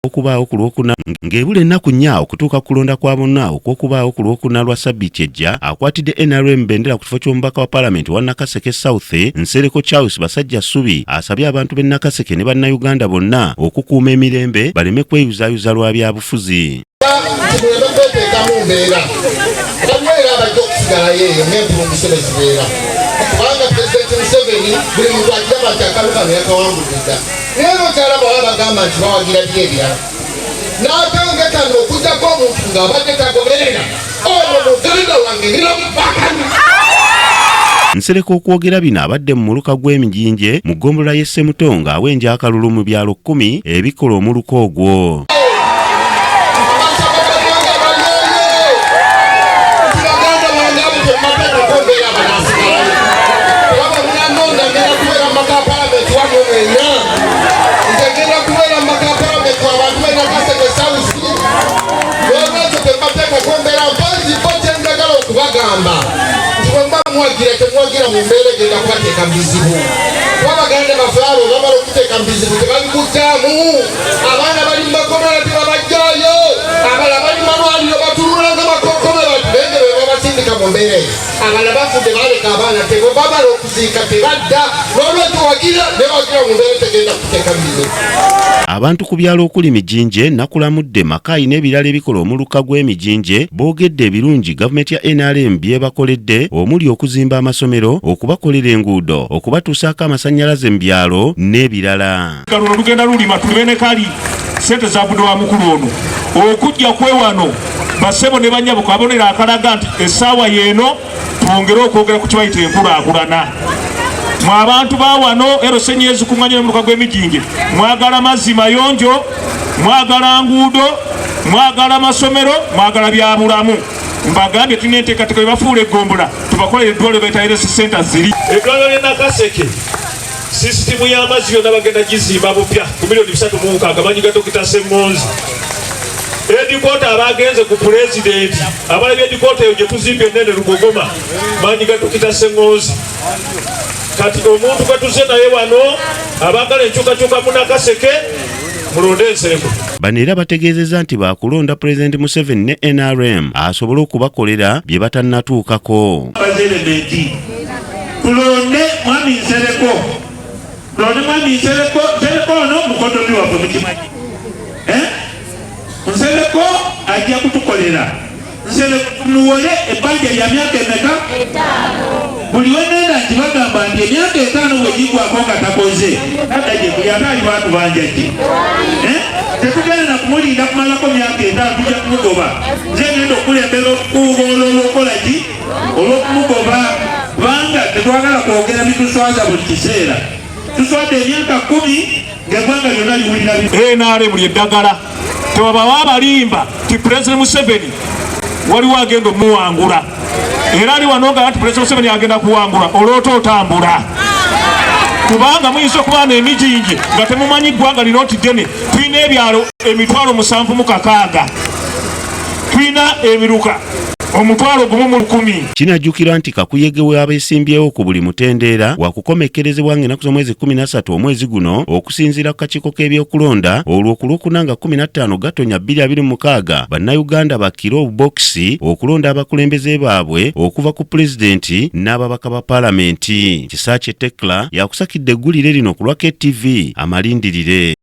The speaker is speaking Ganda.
okubaawo ku Lwokuna ng'ebula ennaku nnya okutuuka kulonda kwa bonna okw'okubaawo ku Lwokuna lwa Ssabbiiti ejja, akwatidde NRM bendera ku kifo ky'omubaka wa Paalamenti wa Nakaseke South Nsereko Charles Basajja Ssubi asabye abantu b'e Nakaseke ne bannayuganda bonna okukuuma emirembe baleme kweyuzaayuza lwa byabufuzi. Kubanga Pulezidenti Museveni buli muntu akiraba nti akalu kano yakawanguliriza. Naye n'okyalaba bagamba nti bawagira biri ebirala. N'akange kano okugjako omuntu ng'abadde tagoberera ono muganda wange ngiramubakana. Nsereko okwogera bino abadde mu muluka gw'emijinje mu ggombolola y'e Ssemutongo awenja akalulu mu byalo 10 ebikola omuluka ogwo. Mwagira mu mbeera genda kubateeka mu bizibu. Abaganda bafaalo bamala okuteeka mu bizibu tebabikuttaamu. Abaana bali mu makomera tebabajjaayo. Abalala bali mu malwaliro batulula ng'amakokkome bende be babasindika mu mbeera eyo. Abalala bafudde baleka abaana tebo bamala okuziika tebadda. N'olwekyo wagira ne wagira mu mbeera tegenda kuteeka mu bizibu. Abantu ku byalo okuli Mijinje, Nakulamudde, Makayi n'ebirala ebikola omuluka gw'emijinje boogedde ebirungi gavumenti ya NRM byebakoledde omuli okuzimba amasomero, okubakolera enguudo, okubatuusaako amasannyalaze mu byalo n'ebirala. Luno lugenda lulima tulibene kali sente za budde wa mukulu ono okujja kwewano basebo ne banyabo kabonera akalaga nti essaawa y'eno twongere okwogera ku kibayita enkulaakulana. Mwe abantu ba wano erosenyeezi kuŋŋanya n'omuluka gw'emijinje mwagala mazzi mayonjo, mwagala nguudo, mwagala amasomero, mwagala byabulamu. Mbagambye tulina enteekateeka bebafuula eggombola tubakolera eddwaliro bayita health center ziri. Eddwaliro ly'e Nakaseke sisitimu y'amazzi yonna bagenda gizimba bupya ku milioni 3.6 manyi ga Dr. Semonzi. Edikota abagenze ku pulezidenti abalabye edikota eyo gye tuzimbye ennene Lugogoma manyi ga Dr. Semonzi. Kati omuntu gwe tuze naye wano abagala enkyukakyuka mu Nakaseke mulonde Nsereko. Bano era bategeezezza nti baakulonda Pulezidenti Museveni ne NRM asobole okubakolera bye batannatuukako. Tulonde mwami Nsereko. Tulonde mwami Nsereko. Nsereko ono mukodoli waffe mukimanyi. Nsereko ajja kutukolera. Nsereko tumuwole ebbanja lya myaka emeka? 5. Buli wenenda nti bagamba nti emyaka 5 wegigwako nga takoze nadda gye buli ataali bantu banjajje. Tetugenda kumulinda kumalako myaka 5 tujja kumugoba. Nze ngenda okulembera okukuuba olw'okukola ki olw'okumugoba kubanga tetwagala kwogera bituswaza buli kiseera. Tuswadde emyaka 10 ng'eggwanga lyonna liwulira NRM ly'eddagala tewabawo abalimba ti Pulezidenti Museveni waliwo agenda omuwangula. Era ali wano nga nti Pulezidenti Museveni agenda kuwangula olwota otambula. Kubanga muyinza okuba n'emijinje nga temumanyi ggwanga lino nti ddene tulina ebyalo 7,600. Tulina emiruka 1,110. Kinajjukirwa nti kakuyege we abeesimbyewo ku buli mutendeera wakukomekkerezebwa ng'ennaku z'omwezi 13 omwezi guno okusinziira ku kakiiko k'ebyokulonda olwo ku Lwokuna nga 15 Gatonnya 2026 bannayuganda bakkire obubokisi okulonda abakulembeze baabwe okuva ku pulezidenti n'ababaka ba Paalamenti. Kisaakye Tekla yakusakidde eggulire lino ku lwa KTV Amalindirire.